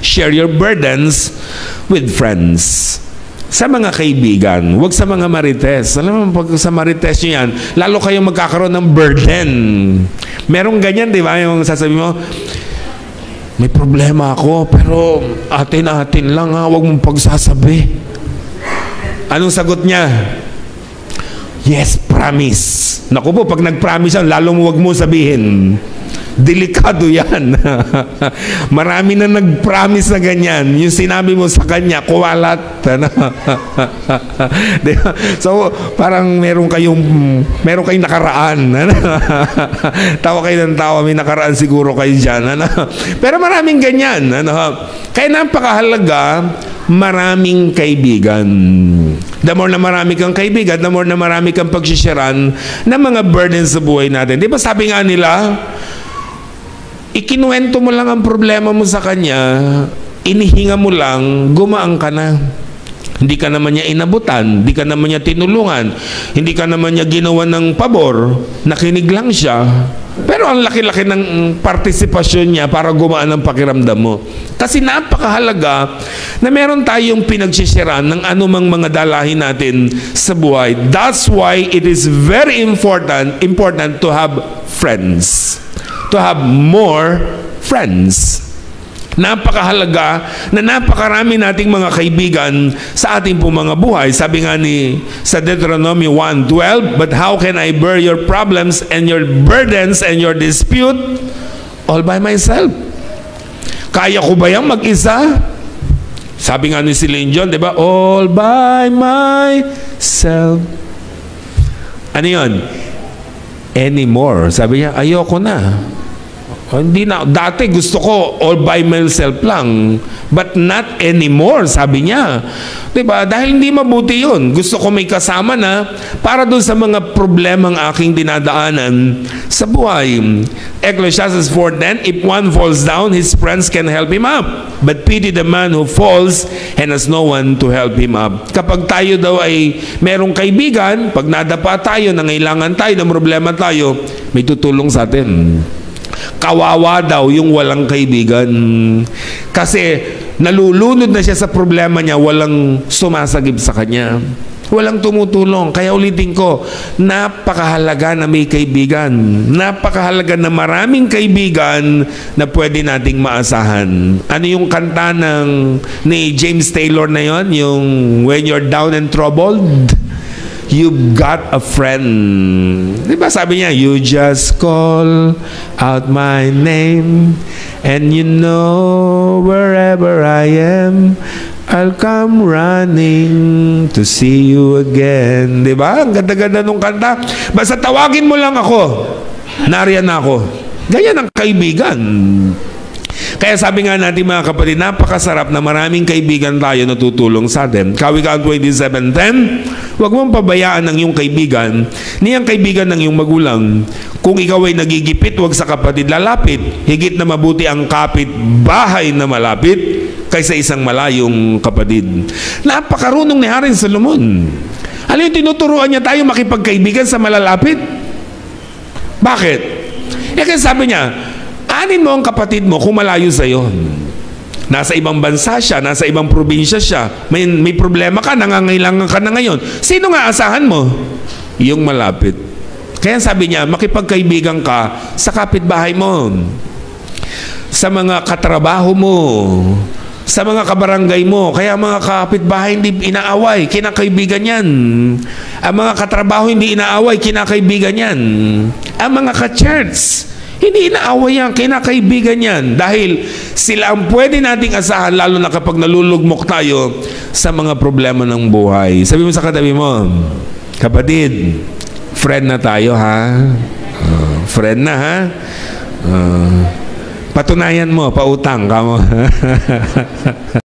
share your burdens with friends. Sa mga kaibigan, huwag sa mga marites. Alam mo, pag sa marites nyo yan, lalo kayong magkakaroon ng burden. Merong ganyan, di ba? Yung sasabi mo, may problema ako, pero atin-atin lang ha, huwag mong pagsasabi. Anong sagot niya? Yes, promise. Naku po, pag nag-promise yan, lalong huwag mo sabihin. Delikado yan. Marami na nag-promise na ganyan. Yung sinabi mo sa kanya, kuwalat. So, parang meron kayong nakaraan. Tawa kayo ng tawa, may nakaraan siguro kayo dyan. Pero maraming ganyan. Kaya napakahalaga, maraming kaibigan. The more na marami kang kaibigan, the more na marami kang pagsisharan ng mga burdens sa buhay natin. Di ba sabi nga nila, ikinuwento mo lang ang problema mo sa kanya, inihinga mo lang, gumaan ka na. Hindi ka naman niya inabutan, hindi ka naman niya tinulungan, hindi ka naman niya ginawa ng pabor, nakinig lang siya. Pero ang laki-laki ng partisipasyon niya para gumaan ang pakiramdam mo. Kasi napakahalaga na meron tayong pinagsisiraan ng anumang mga dalahin natin sa buhay. That's why it is very important to have friends. To have more friends. Napakahalaga na napakarami nating mga kaibigan sa ating po mga buhay. Sabi nga sa Deuteronomy 1:12, but how can I bear your problems and your burdens and your dispute all by myself? Kaya ko ba yung mag-isa? Sabi nga ni Celine Dion, di ba? All by myself. Ano yun? Anymore. Sabi niya, ayoko na. Hindi na. Dati gusto ko all by myself lang. But not anymore, sabi niya. Diba? Dahil hindi mabuti yun. Gusto ko may kasama na para doon sa mga problemang aking dinadaanan sa buhay. Ecclesiastes 4:10, if one falls down, his friends can help him up. But pity the man who falls and has no one to help him up. Kapag tayo daw ay merong kaibigan, pag nadapa tayo, nangailangan tayo, ng problema tayo, may tutulong sa atin. Kawawa daw yung walang kaibigan. Kasi nalulunod na siya sa problema niya, walang sumasagip sa kanya. Walang tumutulong. Kaya ulitin ko, napakahalaga na may kaibigan. Napakahalaga na maraming kaibigan na pwede nating maasahan. Ano yung kanta ni James Taylor na yon? Yung When You're Down and Troubled? You've got a friend. Diba sabi niya, you just call out my name and you know wherever I am, I'll come running to see you again. Diba? Ang ganda-ganda nung kanta. Basta tawagin mo lang ako, nariyan ako. Ganyan ang kaibigan. Kaya sabi nga natin mga kapatid, napakasarap na maraming kaibigan tayo na tutulong sa atin. Kawikaan 27:10, huwag mong pabayaan ang iyong kaibigan, niyang kaibigan ng iyong magulang. Kung ikaw ay nagigipit, huwag sa kapatid lalapit. Higit na mabuti ang kapit bahay na malapit kaysa isang malayong kapatid. Napakarunong ni Haring Solomon. Ano yung tinuturuan niya tayo makipagkaibigan sa malalapit? Bakit? Kasi sabi niya, anin mo ang kapatid mo kung malayo sa iyo. Nasa ibang bansa siya, nasa ibang probinsya siya. May problema ka, nangangailangan ka na ngayon. Sino nga asahan mo? Yung malapit. Kaya sabi niya, makipagkaibigan ka sa kapitbahay mo, sa mga katrabaho mo, sa mga kabarangay mo. Kaya mga kapitbahay hindi inaaway, kinakaibigan yan. Ang mga katrabaho hindi inaaway, kinakaibigan yan. Ang mga ka-church, hindi inaaway yan, kinakaibigan yan. Dahil sila ang pwede nating asahan, lalo na kapag nalulugmok tayo sa mga problema ng buhay. Sabi mo sa katabi mo, kapatid, friend na tayo ha? Friend na ha? Patunayan mo, pautang ka mo.